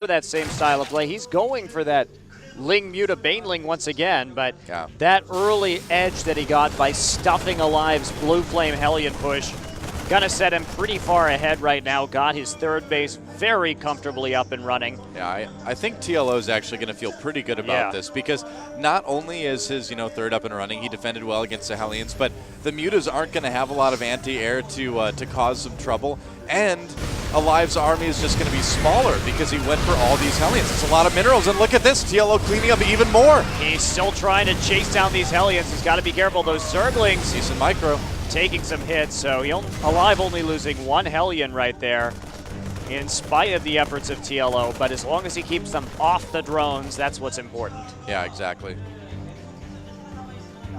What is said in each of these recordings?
that same style of play. He's going for that Ling Muta Baneling once again, but that early edge that he got by stuffing Alive's Blue Flame Hellion push gonna set him pretty far ahead right now. Got his third base very comfortably up and running. Yeah, I think TLO is actually going to feel pretty good about this, because not only is his third up and running, he defended well against the Hellions, but the Mutas aren't going to have a lot of anti-air to cause some trouble, and Alive's army is just going to be smaller because he went for all these Hellions. It's a lot of minerals, and look at this, TLO cleaning up even more. He's still trying to chase down these Hellions. He's got to be careful. Those Zerglings decent micro taking some hits, so Alive only losing one Hellion right there in spite of the efforts of TLO, but as long as he keeps them off the drones, that's what's important. Yeah, exactly.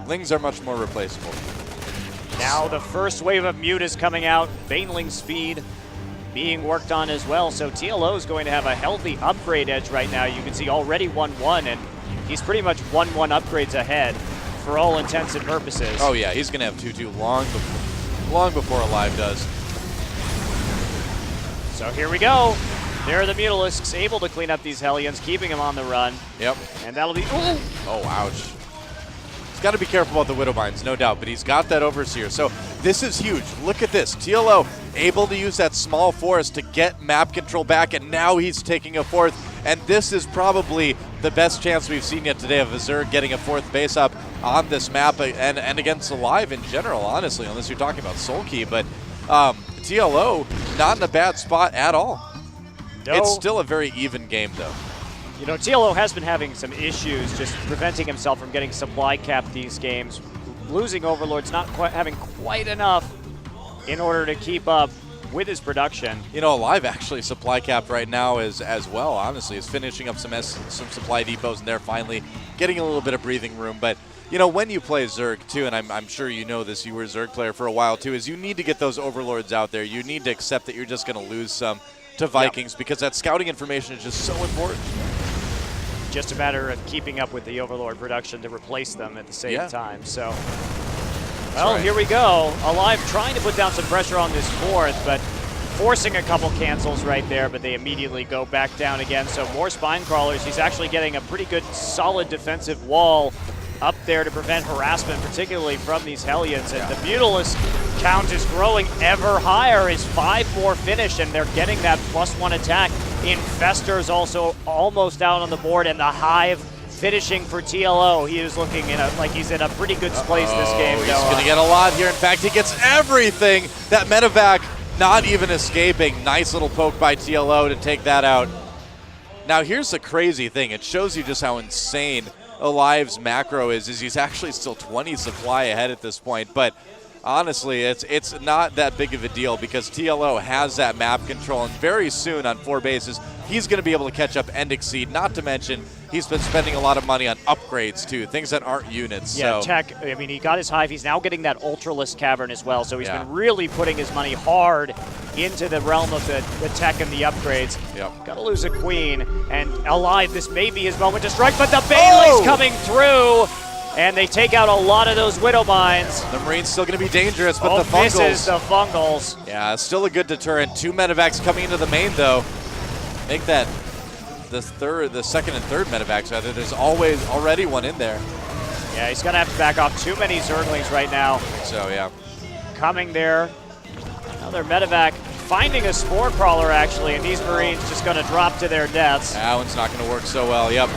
Lings are much more replaceable. Now the first wave of Mutas coming out, Baneling speed being worked on as well, so TLO is going to have a healthy upgrade edge right now. You can see already 1-1, and he's pretty much 1-1 upgrades ahead for all intents and purposes. Oh yeah, he's going to have 2-2 long before Alive does. So here we go. There are the Mutalisks able to clean up these Hellions, keeping them on the run. Yep. And that'll be, ooh! Oh, ouch. He's got to be careful about the Widowmines, no doubt, but he's got that Overseer. So this is huge. Look at this. TLO able to use that small forest to get map control back, and now he's taking a fourth. And this is probably the best chance we've seen yet today of Zerg getting a fourth base up on this map and against Alive in general, honestly, unless you're talking about Soul Key. But TLO not in a bad spot at all. No. It's still a very even game, though. You know, TLO has been having some issues just preventing himself from getting supply capped these games. Losing Overlords, not quite having quite enough in order to keep up with his production. You know, Alive actually supply capped right now as well, honestly. Is finishing up some supply depots, and they're finally getting a little bit of breathing room. But you know, when you play Zerg, too, and I'm sure you know this, you were a Zerg player for a while, too, is you need to get those Overlords out there. You need to accept that you're just going to lose some to Vikings because that scouting information is just so important. Just a matter of keeping up with the Overlord production to replace them at the same time. So, well, here we go. Alive trying to put down some pressure on this fourth, but forcing a couple cancels right there, but they immediately go back down again. So more Spine Crawlers. He's actually getting a pretty good, solid defensive wall up there to prevent harassment, particularly from these Hellions. And the Mutalisk count is growing ever higher. Is 5 more finished, and they're getting that +1 attack. Infestor's also almost out on the board, and the Hive finishing for TLO. He is looking like he's in a pretty good place this game. He's going to get a lot here. In fact, he gets everything. That medevac not even escaping. Nice little poke by TLO to take that out. Now, here's the crazy thing. It shows you just how insane Alive's macro is he's actually still 20 supply ahead at this point, but honestly, it's not that big of a deal because TLO has that map control, and very soon on 4 bases, he's going to be able to catch up and exceed, not to mention he's been spending a lot of money on upgrades too, things that aren't units. Yeah, so. tech, I mean, he got his Hive, he's now getting that Ultralisk Cavern as well, so he's been really putting his money hard into the realm of the tech and the upgrades. Yep. Gotta lose a Queen, and Alive, this may be his moment to strike, but the Baneling's coming through, and they take out a lot of those Widowmines. The Marine's still going to be dangerous, but the Fungals. Misses the Fungals. Yeah, still a good deterrent. 2 medevacs coming into the main, though. Make that the second and third medevacs, rather. There's already one in there. Yeah, he's gonna have to back off. Too many Zerglings right now. So, yeah. Coming there. Another medevac finding a Spore Crawler, actually, and these Marines just gonna drop to their deaths. That one's not gonna work so well, yep.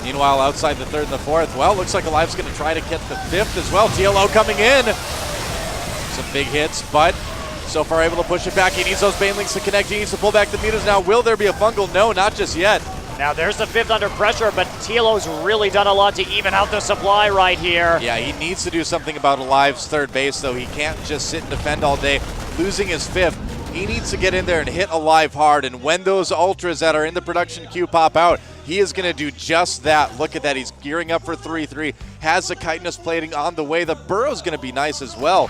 Meanwhile, outside the third and the fourth, well, looks like Alive's going to try to get the fifth as well. TLO coming in. Some big hits, but so far able to push it back. He needs those Banelings to connect. He needs to pull back the Mutas now. Will there be a Fungal? No, not just yet. Now there's the fifth under pressure, but TLO's really done a lot to even out the supply right here. Yeah, he needs to do something about Alive's third base, though. He can't just sit and defend all day. Losing his fifth, he needs to get in there and hit Alive hard, and when those Ultras that are in the production queue pop out, he is going to do just that. Look at that. He's gearing up for 3-3. Has the chitinous plating on the way. The Burrow's going to be nice as well.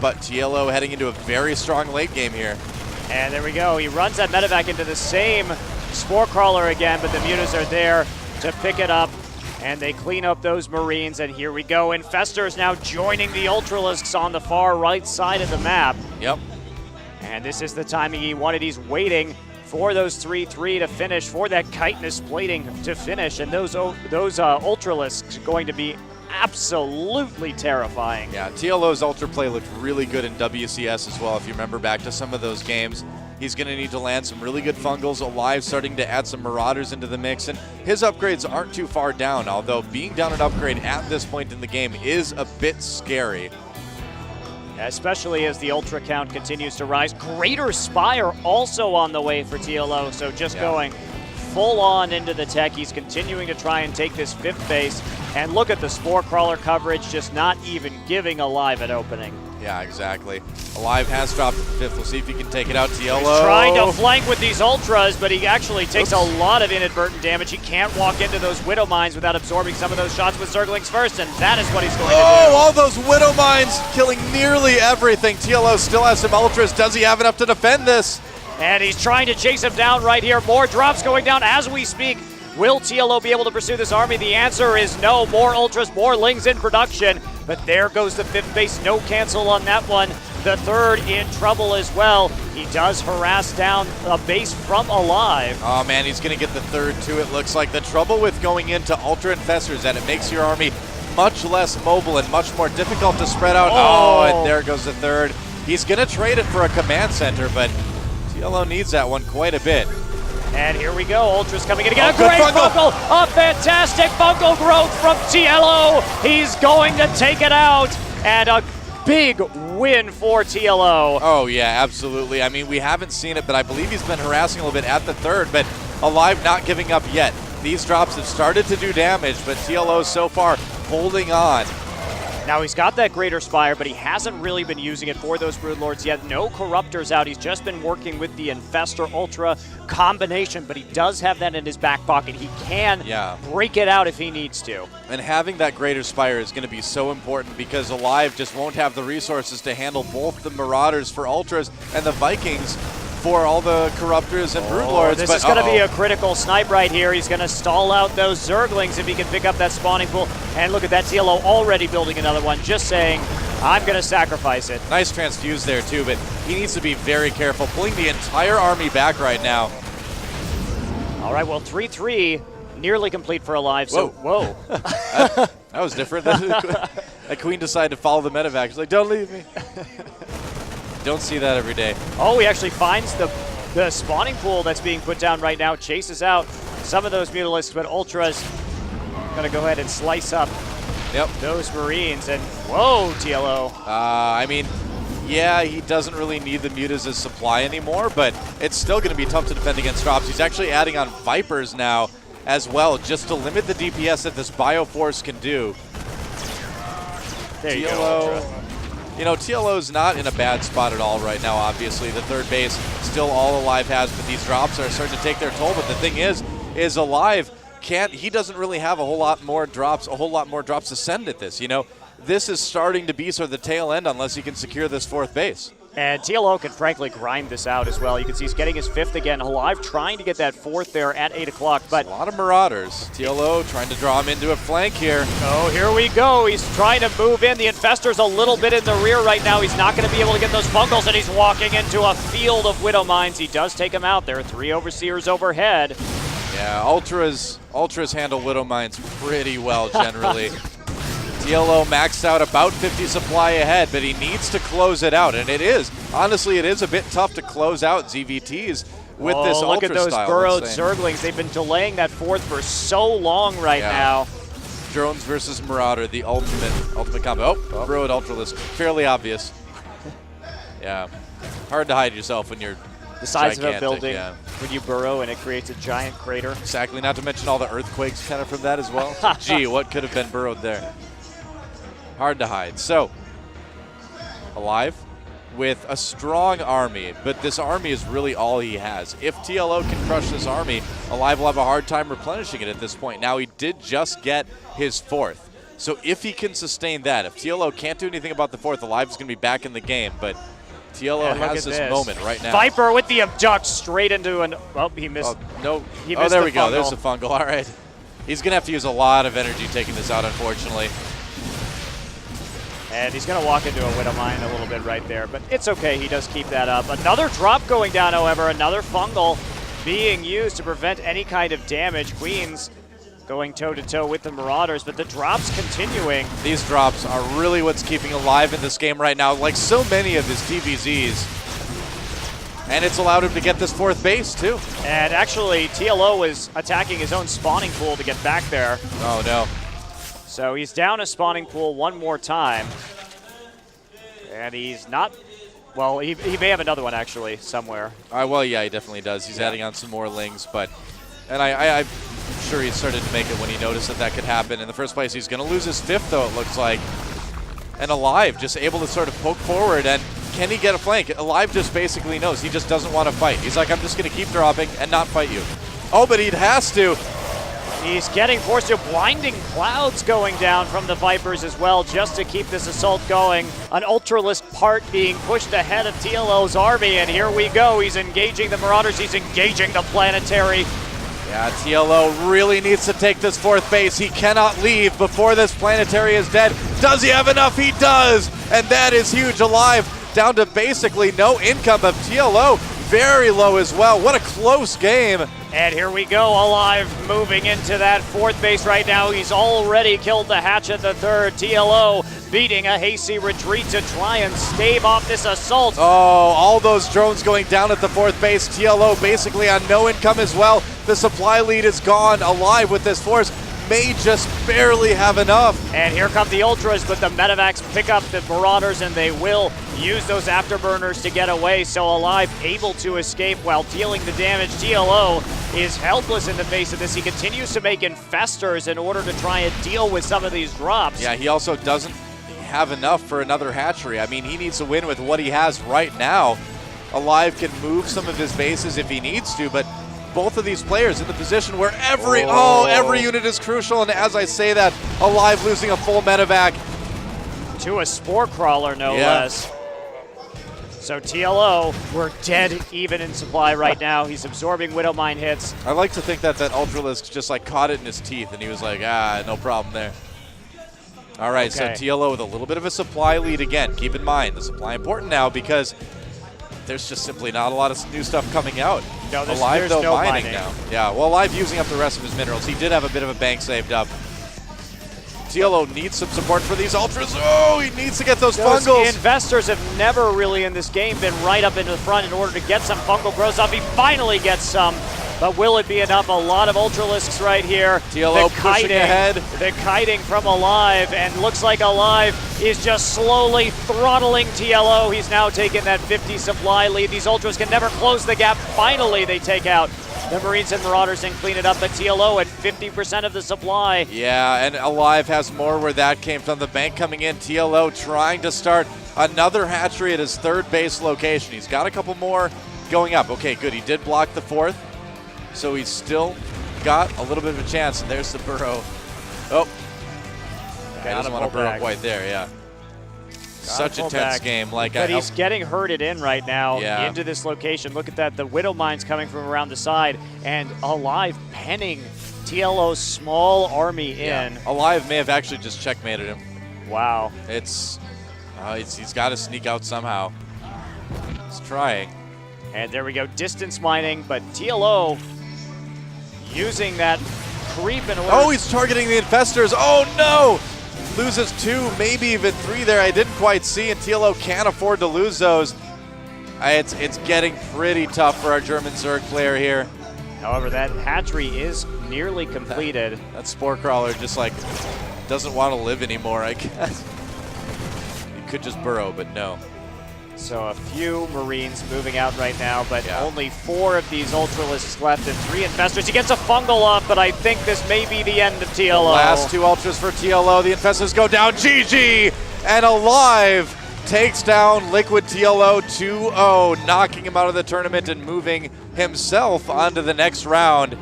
But TLO heading into a very strong late game here. And there we go. He runs that medevac into the same Spore Crawler again, but the Mutas are there to pick it up. And they clean up those Marines. And here we go. Infestor is now joining the Ultralisks on the far right side of the map. Yep. And this is the timing he wanted. He's waiting for those 3-3 to finish, for that chitinous plating to finish, and those Ultralisks going to be absolutely terrifying. Yeah, TLO's Ultra play looked really good in WCS as well. If you remember back to some of those games, he's going to need to land some really good fungals. Alive starting to add some Marauders into the mix, and his upgrades aren't too far down, although being down an upgrade at this point in the game is a bit scary. Especially as the Ultra count continues to rise. Greater Spire also on the way for TLO, so just going full on into the tech. He's continuing to try and take this 5th base, and look at the Spore Crawler coverage, just not even giving Alive an opening. Yeah, exactly. Alive has dropped to the 5th. We'll see if he can take it out. TLO. He's trying to flank with these Ultras, but he actually takes a lot of inadvertent damage. He can't walk into those Widow Mines without absorbing some of those shots with Zerglings first, and that is what he's going to do. All those Widow Mines killing nearly everything. TLO still has some Ultras. Does he have enough to defend this? And he's trying to chase him down right here. More drops going down as we speak. Will TLO be able to pursue this army? The answer is no. More Ultras, more Lings in production. But there goes the 5th base. No cancel on that one. The 3rd in trouble as well. He does harass down a base from Alive. Oh man, he's going to get the 3rd too, it looks like. The trouble with going into Ultra Infestors is that it makes your army much less mobile and much more difficult to spread out. Oh, and there goes the 3rd. He's going to trade it for a command center, but TLO needs that one quite a bit. And here we go, Ultra's coming in again. A great fungal, a fantastic fungal growth from TLO. He's going to take it out, and a big win for TLO. Oh yeah, absolutely. I mean, we haven't seen it, but I believe he's been harassing a little bit at the 3rd, but Alive not giving up yet. These drops have started to do damage, but TLO so far holding on. Now he's got that Greater Spire, but he hasn't really been using it for those Broodlords yet. No Corruptors out. He's just been working with the Infestor Ultra combination, but he does have that in his back pocket. He can break it out if he needs to. And having that Greater Spire is going to be so important because Alive just won't have the resources to handle both the Marauders for Ultras and the Vikings for all the Corruptors and Broodlords. This is going to be a critical snipe right here. He's going to stall out those Zerglings if he can pick up that spawning pool. And look at that, TLO already building another one, just saying, I'm going to sacrifice it. Nice transfuse there too, but he needs to be very careful, pulling the entire army back right now. All right, well, 3-3, nearly complete for Alive. So, whoa. That was different. That Queen decided to follow the medevac. She's like, don't leave me. Don't see that every day. Oh, he actually finds the spawning pool that's being put down right now, chases out some of those Mutalisks, but Ultra's going to go ahead and slice up those Marines. And whoa, TLO. I mean, yeah, he doesn't really need the Mutas as supply anymore, but it's still going to be tough to defend against drops. He's actually adding on Vipers now as well, just to limit the DPS that this Bioforce can do. There you go, Ultra. You know, TLO's not in a bad spot at all right now, obviously. The 3rd base still all Alive has, but these drops are starting to take their toll. But the thing is Alive he doesn't really have a whole lot more drops to send at this, you know. This is starting to be sort of the tail end unless he can secure this 4th base. And TLO can frankly grind this out as well. You can see he's getting his 5th again. Alive trying to get that 4th there at 8 o'clock. But a lot of Marauders. TLO trying to draw him into a flank here. Oh, here we go. He's trying to move in. The Infestor's a little bit in the rear right now. He's not going to be able to get those fungals, and he's walking into a field of Widow Mines. He does take him out. There are 3 Overseers overhead. Yeah, Ultras handle Widow Mines pretty well generally. TLO maxed out about 50 supply ahead, but he needs to close it out, and it is. Honestly, it is a bit tough to close out ZVTs with this Ultra look at those style, burrowed Zerglings. They've been delaying that 4th for so long now. Drones versus Marauder, the ultimate combo. Oh, burrowed Ultralisk, fairly obvious. Yeah, hard to hide yourself when you're the size gigantic, of a building when you burrow and it creates a giant crater. Exactly, not to mention all the earthquakes kind of from that as well. Gee, what could have been burrowed there? Hard to hide. So, Alive with a strong army, but this army is really all he has. If TLO can crush this army, Alive will have a hard time replenishing it at this point. Now, he did just get his 4th. So if he can sustain that, if TLO can't do anything about the 4th, Alive is going to be back in the game, but TLO has this moment right now. Viper with the abduct straight into an... Oh, he missed. No. He missed there we go. There's the fungal. All right. He's going to have to use a lot of energy taking this out, unfortunately. And he's going to walk into a Widow Mine a little bit right there, but it's okay. He does keep that up. Another drop going down, however, another fungal. being used to prevent any kind of damage. Queens going toe-to-toe with the Marauders, but the drops continuing. These drops are really what's keeping alive in this game right now, like so many of his TVZs. And it's allowed him to get this 4th base, too. And actually, TLO was attacking his own spawning pool to get back there. Oh, no. So he's down a spawning pool one more time. And he's not... Well, he may have another one, actually, somewhere. Well, yeah, he definitely does. He's adding on some more lings, but... And I'm sure he started to make it when he noticed that could happen. In the first place, he's going to lose his 5th, though, it looks like. And Alive just able to sort of poke forward, and can he get a flank? Alive just basically knows. He just doesn't want to fight. He's like, I'm just going to keep dropping and not fight you. Oh, but he has to. He's getting forced to. Blinding clouds going down from the Vipers as well, just to keep this assault going. An Ultralisk part being pushed ahead of TLO's army, and here we go. He's engaging the Marauders. He's engaging the Planetary. Yeah, TLO really needs to take this 4th base. He cannot leave before this Planetary is dead. Does he have enough? He does! And that is huge. Alive down to basically no income of TLO. Very low as well. What a close game. And here we go, Alive moving into that 4th base right now. He's already killed the hatch at the 3rd. TLO beating a hasty retreat to try and stave off this assault. Oh, all those drones going down at the 4th base. TLO basically on no income as well. The supply lead is gone. Alive with this force may just barely have enough. And here come the Ultras, but the Medivacs pick up the Marauders, and they will use those afterburners to get away. So Alive able to escape while dealing the damage. TLO is helpless in the face of this. He continues to make infestors in order to try and deal with some of these drops. Yeah, he also doesn't have enough for another hatchery. I mean, he needs to win with what he has right now. Alive can move some of his bases if he needs to, but both of these players in the position where every unit is crucial, and as I say that, Alive losing a full medevac. To a Spore Crawler, no less. So TLO, we're dead even in supply right now. He's absorbing Widowmine hits. I like to think that Ultralisk just like caught it in his teeth, and he was like, no problem there. All right, so TLO with a little bit of a supply lead again. Keep in mind, the supply important now because there's just simply not a lot of new stuff coming out. No, Alive, though, no mining now. Yeah, well, Alive using up the rest of his minerals. He did have a bit of a bank saved up. TLO needs some support for these Ultras. Oh, he needs to get those fungals. Investors have never really in this game been right up into the front in order to get some fungal growth up. He finally gets some, but will it be enough? A lot of Ultralisks right here. TLO pushing ahead. The kiting from Alive, and looks like Alive is just slowly throttling TLO. He's now taken that 50 supply lead. These Ultras can never close the gap. Finally, they take out the Marines and Marauders and clean it up, but TLO at 50% of the supply. Yeah, and Alive has more where that came from. The bank coming in. TLO trying to start another hatchery at his 3rd base location. He's got a couple more going up. Okay, good. He did block the 4th, so he's still got a little bit of a chance. And there's the burrow. Oh, I just want to burrow up right there, yeah. Such a tense game. But he's getting herded in right now into this location. Look at that. The Widow Mines coming from around the side, and Alive penning TLO's small army in. Alive may have actually just checkmated him. Wow. He's got to sneak out somehow. He's trying. And there we go. Distance mining, but TLO using that creep in order. Oh, he's targeting the infestors. Oh, no! Loses 2, maybe even 3 there. I didn't quite see, and TLO can't afford to lose those. It's getting pretty tough for our German Zerg player here. However, that hatchery is nearly completed. That Spore Crawler just like doesn't want to live anymore, I guess. He could just burrow, but no. So a few Marines moving out right now, but only 4 of these Ultralisks left and 3 Infestors. He gets a fungal off, but I think this may be the end of TLO. The last 2 Ultras for TLO. The Infestors go down. GG! And Alive takes down Liquid TLO 2-0, knocking him out of the tournament and moving himself onto the next round.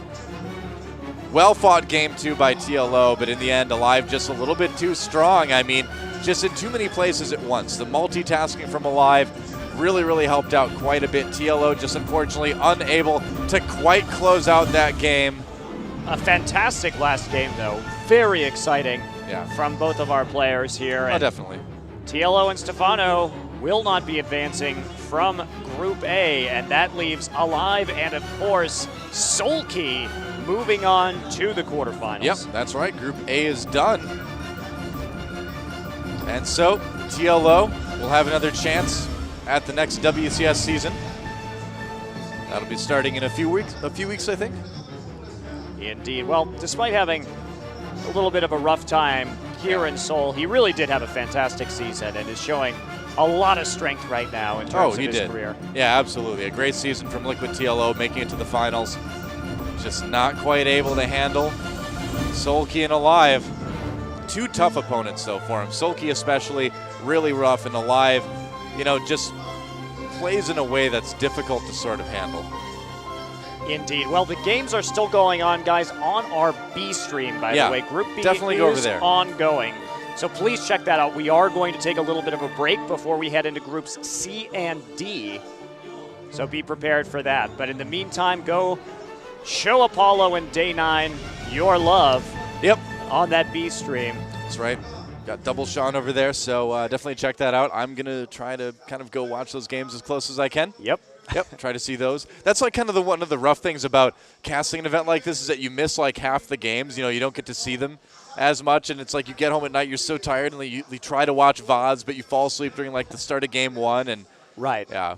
Well fought game 2 by TLO, but in the end, Alive just a little bit too strong. I mean, just in too many places at once. The multitasking from Alive really, really helped out quite a bit. TLO just unfortunately unable to quite close out that game. A fantastic last game, though. Very exciting from both of our players here. Oh, definitely. TLO and Stefano will not be advancing from Group A, and that leaves Alive and, of course, Sulky moving on to the quarterfinals. Yep, that's right. Group A is done. And so, TLO will have another chance at the next WCS season. That'll be starting in a few weeks, I think. Indeed. Well, despite having a little bit of a rough time here in Seoul, he really did have a fantastic season and is showing a lot of strength right now in terms of his career. Yeah, absolutely. A great season from Liquid TLO, making it to the finals. Just not quite able to handle Sulky and Alive. Two tough opponents, though, for him. Sulky especially, really rough, and Alive, you know, just plays in a way that's difficult to sort of handle. Indeed. Well, the games are still going on, guys, on our B stream, by the way. Group B definitely go over there. Ongoing. So please check that out. We are going to take a little bit of a break before we head into groups C and D. So be prepared for that. But in the meantime, go show Apollo and Day 9 your love on that B stream. That's right. Got Double Sean over there, so definitely check that out. I'm going to try to kind of go watch those games as close as I can. Yep, try to see those. That's like kind of one of the rough things about casting an event like this is that you miss like half the games. You know, you don't get to see them as much, and it's like you get home at night, you're so tired, and you try to watch VODs, but you fall asleep during like the start of game one. And yeah.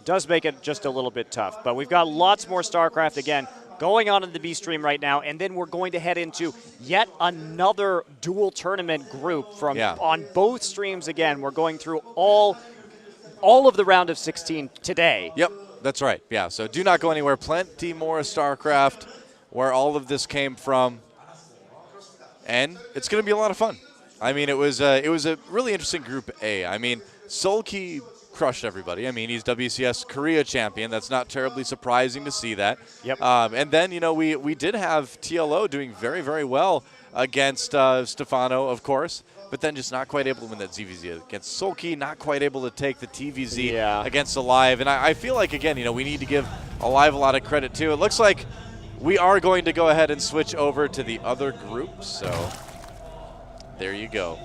Does make it just a little bit tough. But we've got lots more StarCraft again going on in the B stream right now, and then we're going to head into yet another dual tournament group from on both streams again. We're going through all of the round of 16 today. Yep, that's right. Yeah, so do not go anywhere. Plenty more StarCraft where all of this came from, and it's going to be a lot of fun. I mean, it was a really interesting Group A. I mean, Sulky crushed everybody. I mean, he's WCS Korea champion. That's not terribly surprising to see that. Yep. And then, you know, we did have TLO doing very, very well against Stefano, of course, but then just not quite able to win that ZVZ against Sulky, not quite able to take the TVZ against Alive. And I feel like, again, you know, we need to give Alive a lot of credit, too. It looks like we are going to go ahead and switch over to the other group. So there you go.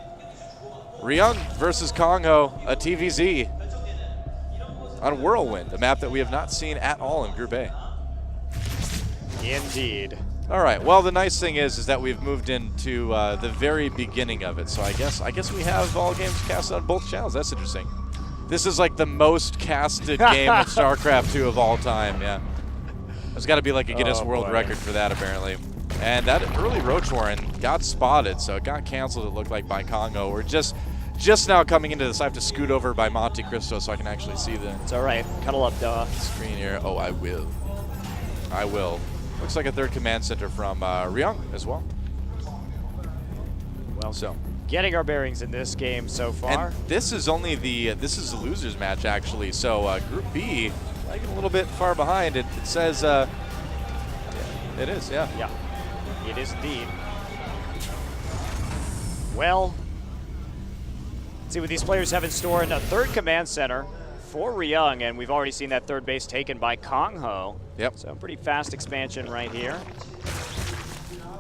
Ryung versus KangHo, a TVZ on Whirlwind, a map that we have not seen at all in Group A. Indeed. All right. Well, the nice thing is that we've moved into the very beginning of it. So I guess we have all games cast on both channels. That's interesting. This is like the most casted game of StarCraft 2 of all time. Yeah. There's got to be like a Guinness World Record for that, apparently. And that early Roach Warren got spotted, so it got canceled, it looked like, by KangHo. We're just now coming into this. I have to scoot over by Monte Cristo so I can actually see the It's all right. Cuddle up, Doa. Screen here. Oh, I will. I will. Looks like a third command center from Ryung as well. Well, so getting our bearings in this game so far. And this is only the losers match, actually. So Group B, like a little bit far behind. It says yeah, it is. Yeah. Yeah. It is indeed. Well, let's see what these players have in store in a third command center for Ryung, and we've already seen that third base taken by KangHo. Yep. So pretty fast expansion right here.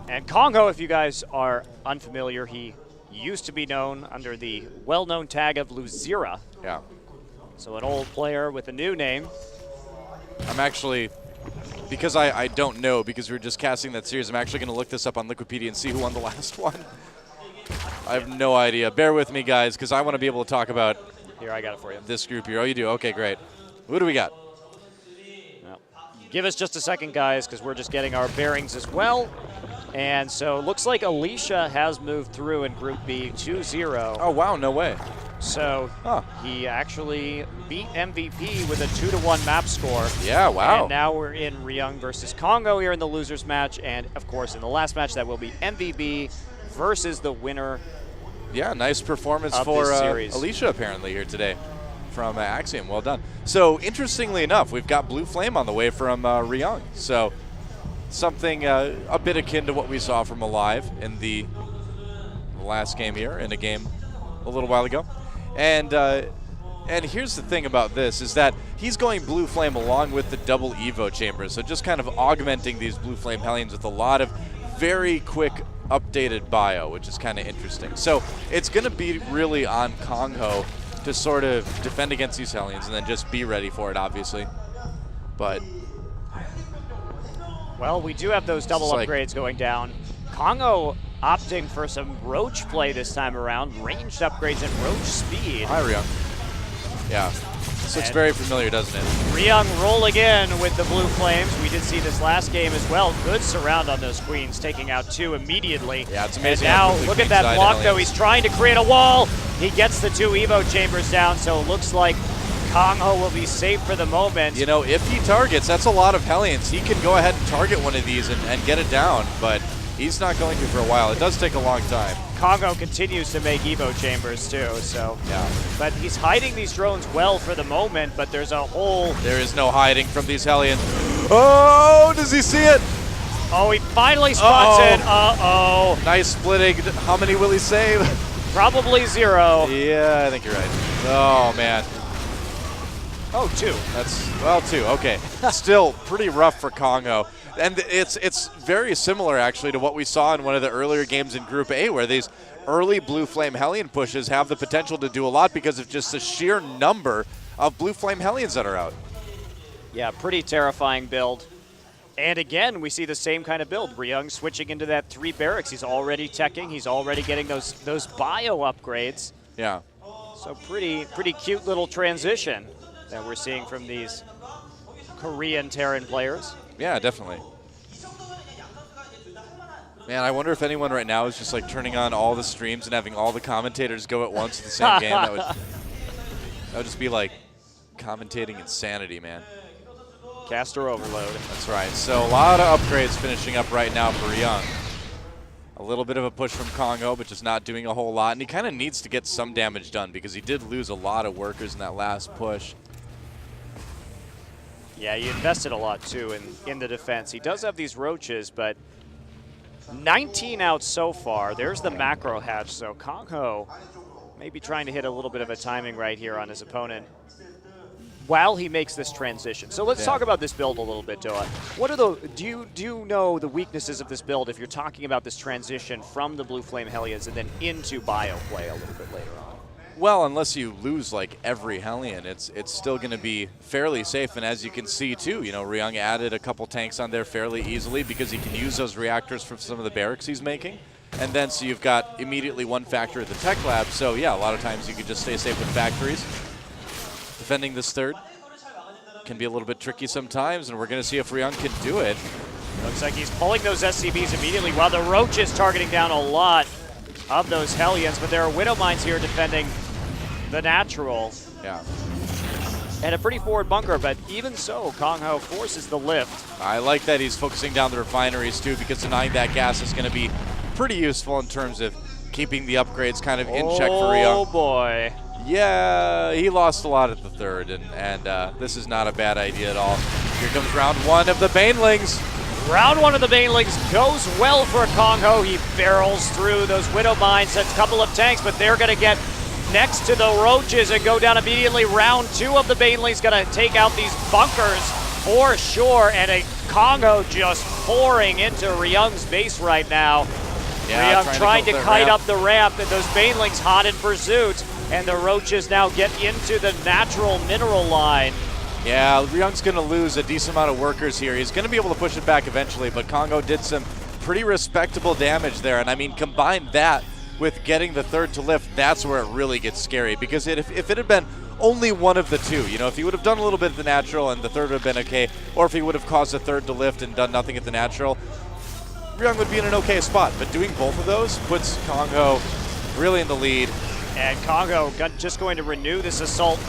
And KangHo, if you guys are unfamiliar, he used to be known under the well-known tag of Luzira. Yeah. So an old player with a new name. I'm actually, because I don't know, because we were just casting that series, I'm actually going to look this up on Liquipedia and see who won the last one. I have no idea. Bear with me, guys, because I want to be able to talk about Here, I got it for you. This group here. Oh, you do? Okay, great. Who do we got? Well, give us just a second, guys, because we're just getting our bearings as well. And so it looks like Alicia has moved through in Group B 2-0. Oh, wow, no way. So he actually beat MVP with a 2-1 map score. Yeah, wow. And now we're in Ryung versus KangHo here in the losers match. And, of course, in the last match, that will be MVP versus the winner. Yeah, nice performance for Alicia, apparently, here today from Axiom. Well done. So, interestingly enough, we've got Blue Flame on the way from Ryung. So, something a bit akin to what we saw from Alive in the last game here, in a game a little while ago. And here's the thing about this, is that he's going Blue Flame along with the double Evo chambers. So, just kind of augmenting these Blue Flame Hellions with a lot of very quick updated bio, which is kind of interesting. So it's going to be really on KangHo to sort of defend against these Hellions and then just be ready for it, obviously. But well, we do have those double upgrades going down. KangHo opting for some Roach play this time around. Ranged upgrades and Roach speed. Hi, Ryung. Yeah. This looks very familiar, doesn't it? Ryung rolling in with the Blue Flames. We did see this last game as well. Good surround on those Queens, taking out 2 immediately. Yeah, it's amazing. And now, look at that block, though. He's trying to create a wall. He gets the 2 Evo chambers down, so it looks like KangHo will be safe for the moment. You know, if he targets, that's a lot of Hellions. He can go ahead and target one of these and get it down, but he's not going to for a while. It does take a long time. KangHo continues to make Evo chambers too, so. Yeah. But he's hiding these drones well for the moment, but there's a hole. There is no hiding from these Hellions. Oh, does he see it? Oh, he finally spots it. Uh-oh. Nice splitting. How many will he save? Probably 0. Yeah, I think you're right. Oh, man. Oh, 2. That's, well, 2, okay. Still pretty rough for KangHo. And it's very similar, actually, to what we saw in one of the earlier games in Group A, where these early Blue Flame Hellion pushes have the potential to do a lot because of just the sheer number of Blue Flame Hellions that are out. Yeah, pretty terrifying build. And again, we see the same kind of build. Ryung switching into that 3 barracks. He's already teching. He's already getting those bio upgrades. Yeah. So pretty cute little transition that we're seeing from these Korean Terran players. Yeah, definitely. Man, I wonder if anyone right now is just like turning on all the streams and having all the commentators go at once in the same game. That would just be like commentating insanity, man. Caster overload. That's right. So a lot of upgrades finishing up right now for Ryung. A little bit of a push from KangHo, but just not doing a whole lot. And he kind of needs to get some damage done because he did lose a lot of workers in that last push. Yeah, he invested a lot, too, in the defense. He does have these roaches, but 19 out so far. There's the macro hatch, so KangHo may be trying to hit a little bit of a timing right here on his opponent while he makes this transition. So let's talk about this build a little bit, Doa. What are do you know the weaknesses of this build if you're talking about this transition from the Blue Flame Hellions and then into bio play a little bit later on? Well, unless you lose like every Hellion, it's still going to be fairly safe. And as you can see too, you know, Ryung added a couple tanks on there fairly easily because he can use those reactors from some of the barracks he's making. And then so you've got immediately one factor at the tech lab. So yeah, a lot of times you could just stay safe with factories. Defending this third can be a little bit tricky sometimes, and we're going to see if Ryung can do it. Looks like he's pulling those SCBs immediately while the Roach is targeting down a lot of those Hellions, but there are Widow Mines here defending the natural. Yeah. And a pretty forward bunker, but even so, KangHo forces the lift. I like that he's focusing down the refineries too, because denying that gas is going to be pretty useful in terms of keeping the upgrades kind of in check for Ryung. Oh boy. Yeah, he lost a lot at the third, and this is not a bad idea at all. Here comes round 1 of the Banelings. Round 1 of the Banelings goes well for KangHo. He barrels through those Widow Mines, sets a couple of tanks, but they're going to get next to the Roaches and go down immediately. Round 2 of the Banelings going to take out these bunkers for sure, and a KangHo just pouring into Ryung's base right now. Yeah, Ryung trying to kite up the ramp, and those Banelings hot in pursuit, and the Roaches now get into the natural mineral line. Yeah, Ryung's going to lose a decent amount of workers here. He's going to be able to push it back eventually, but KangHo did some pretty respectable damage there. And I mean, combine that with getting the third to lift, that's where it really gets scary. Because if it had been only one of the two, you know, if he would have done a little bit at the natural and the third would have been okay, or if he would have caused the third to lift and done nothing at the natural, Ryung would be in an okay spot. But doing both of those puts KangHo really in the lead. And KangHo just going to renew this assault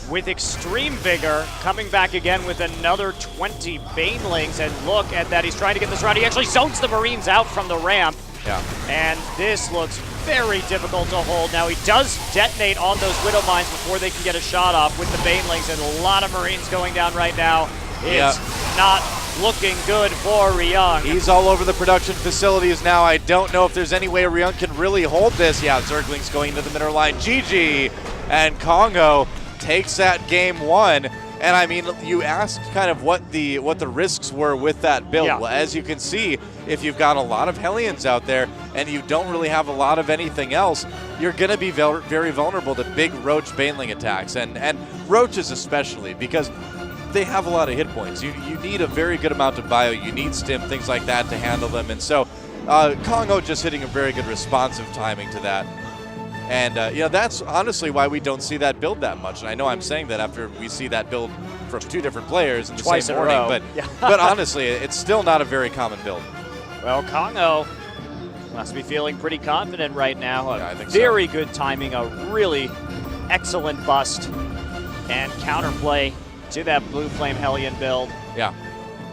with extreme vigor, coming back again with another 20 Banelings, and look at that, he's trying to get this round. He actually zones the Marines out from the ramp. Yeah. And this looks very difficult to hold. Now he does detonate on those Widow Mines before they can get a shot off with the Banelings, and a lot of Marines going down right now. It's not looking good for Ryung. He's all over the production facilities now. I don't know if there's any way Ryung can really hold this. Yeah, Zergling's going to the middle line. GG. And KangHo takes that game 1. And I mean, you asked kind of what the risks were with that build. Yeah. Well, as you can see, if you've got a lot of Hellions out there and you don't really have a lot of anything else, you're going to be very vulnerable to big Roach Baneling attacks. And Roaches especially, because they have a lot of hit points. You need a very good amount of bio. You need stim, things like that to handle them. And so KangHo just hitting a very good responsive timing to that. And, that's honestly why we don't see that build that much. And I know I'm saying that after we see that build from two different players in the Twice same in a morning. row. But, Yeah. but honestly, it's still not a very common build. Well, KangHo must be feeling pretty confident right now. Yeah, I think very good timing, a really excellent bust and counterplay to that Blue Flame Hellion build. Yeah.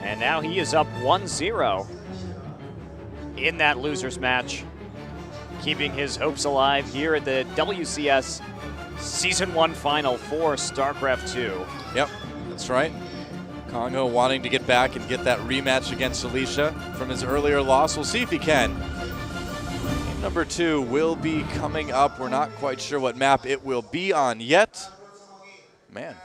And now he is up 1-0 in that losers match, keeping his hopes alive here at the WCS Season 1 final for Starcraft 2. Yep, that's right. KangHo wanting to get back and get that rematch against Alicia from his earlier loss. We'll see if he can. Game number 2 will be coming up. We're not quite sure what map it will be on yet. Man.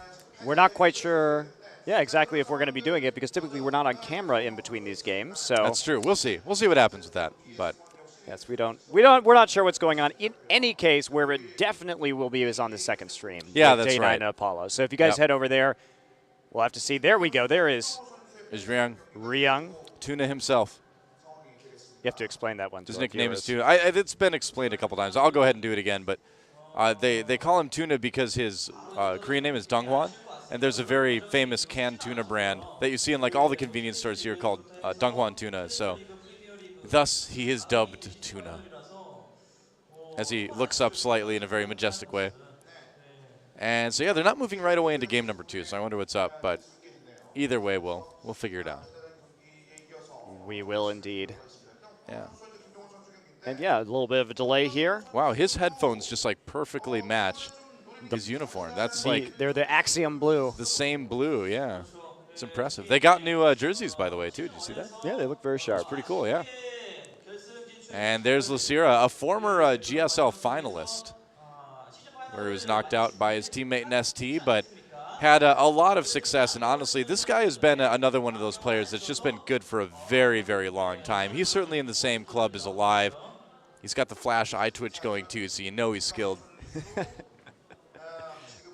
We're not quite sure, exactly if we're going to be doing it, because typically we're not on camera in between these games. So that's true. We'll see. We'll see what happens with that. But yes, we're not sure what's going on. In any case, where it definitely will be is on the second stream. Yeah, that's Day right. 9 Apollo. So if you guys head over there, we'll have to see. There we go. There is Ryung. Tuna himself. You have to explain that one. His nickname is Tuna. It's been explained a couple times. I'll go ahead and do it again. But they call him Tuna because his Korean name is Donghwan. And there's a very famous canned tuna brand that you see in like all the convenience stores here called Donghwan Tuna. So thus he is dubbed Tuna, as he looks up slightly in a very majestic way. And so they're not moving right away into game number 2. So I wonder what's up. But either way, we'll figure it out. We will indeed. Yeah. And a little bit of a delay here. Wow, his headphones just like perfectly match his uniform. That's they're the Axiom blue. The same blue, yeah. It's impressive. They got new jerseys, by the way, too. Did you see that? Yeah, they look very sharp. It's pretty cool, yeah. And there's Lucira, a former GSL finalist, where he was knocked out by his teammate in ST, but had a lot of success. And honestly, this guy has been another one of those players that's just been good for a very, very long time. He's certainly in the same club as Alive. He's got the flash eye twitch going, too, so you know he's skilled.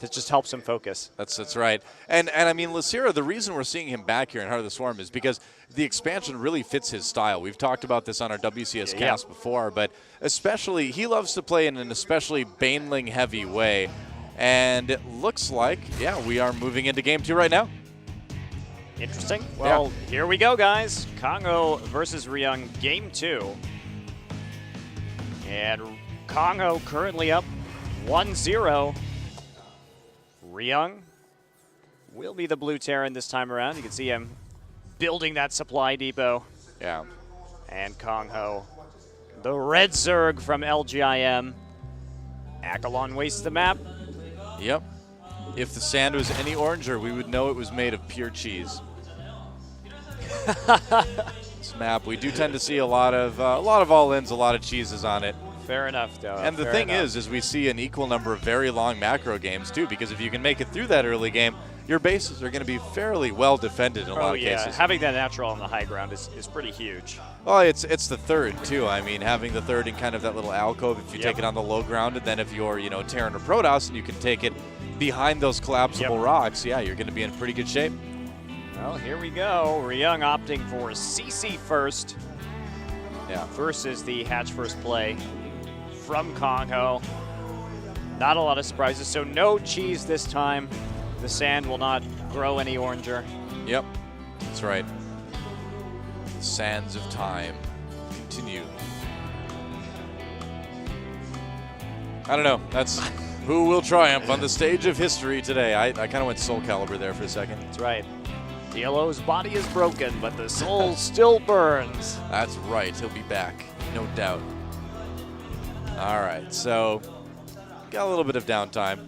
That just helps him focus. That's right. And I mean, Lucira, the reason we're seeing him back here in Heart of the Swarm is because the expansion really fits his style. We've talked about this on our WCS cast before, but especially he loves to play in an especially Baneling heavy way. And it looks like, we are moving into game 2 right now. Interesting. Well, here we go, guys. KangHo versus Ryung, game 2. And KangHo currently up 1-0. Ryung will be the blue Terran this time around. You can see him building that supply depot. Yeah. And KangHo, the red Zerg from LGIM. Akalon wastes the map. Yep. If the sand was any oranger, we would know it was made of pure cheese. This map, we do tend to see a lot of all-ins, a lot of cheeses on it. Fair enough, though. And the thing is we see an equal number of very long macro games, too, because if you can make it through that early game, your bases are going to be fairly well defended in a lot of cases. Having that natural on the high ground is pretty huge. Well, it's the third, too. I mean, having the third in kind of that little alcove if you take it on the low ground, and then if you're, Terran or Protoss and you can take it behind those collapsible rocks, you're going to be in pretty good shape. Well, here we go. Ryung opting for CC first. Versus the hatch first play from KangHo. Not a lot of surprises, so no cheese this time. The sand will not grow any oranger. Yep, that's right. The sands of time continue. I don't know. That's who will triumph on the stage of history today. I kind of went Soul Calibur there for a second. That's right. DLO's body is broken, but the soul still burns. That's right. He'll be back, no doubt. All right, so got a little bit of downtime.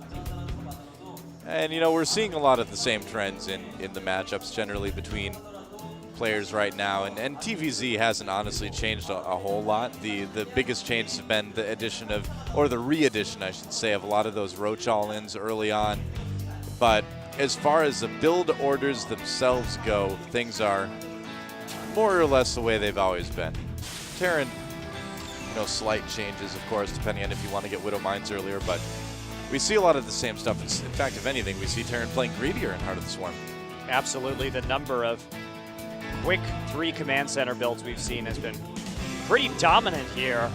And, we're seeing a lot of the same trends in the matchups generally between players right now. And TVZ hasn't honestly changed a whole lot. The biggest change has been the addition of, or the re-addition, I should say, of a lot of those Roach all-ins early on. But as far as the build orders themselves go, things are more or less the way they've always been. Terran, slight changes, of course, depending on if you want to get Widow Mines earlier, but we see a lot of the same stuff. In fact, if anything, we see Terran playing greedier in Heart of the Swarm. Absolutely. The number of quick 3 command center builds we've seen has been pretty dominant here.